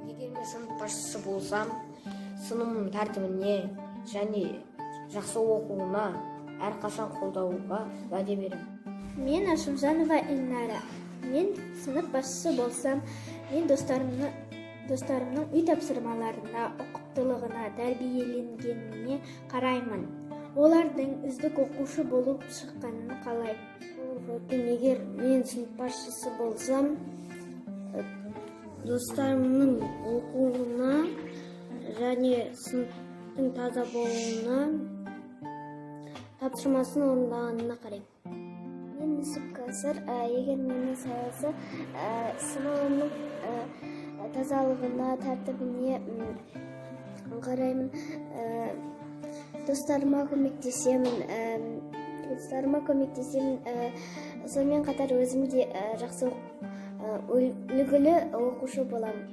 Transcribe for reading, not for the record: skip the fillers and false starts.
Егер мен сынып басшысы болсам, сыныбымның тәртібіне және жақсы оқуына әрқашан қолдауға уәде беремін. Мен Ашымжанова Эльнара. Мен сынып басшысы болсам, мен достарымның үй тапсырмаларына, ұқыптылығына, тәрбиеленгеніне қараймын. Олардың үздік оқушы болып шыққанын қалаймын. Егер мен сынып басшысы болсам, достарымның оқуына және сыныптың таза болуына, тапсырмасын орындағанына қараймын. Мен Нүсіпқасыр. Егер мені сайласа, сыныбымның тазалығына, тәртібіне қараймын. Достарыма көмектесемін. Сонымен қатар өзім де жақсы үлгілі оқушы боламын.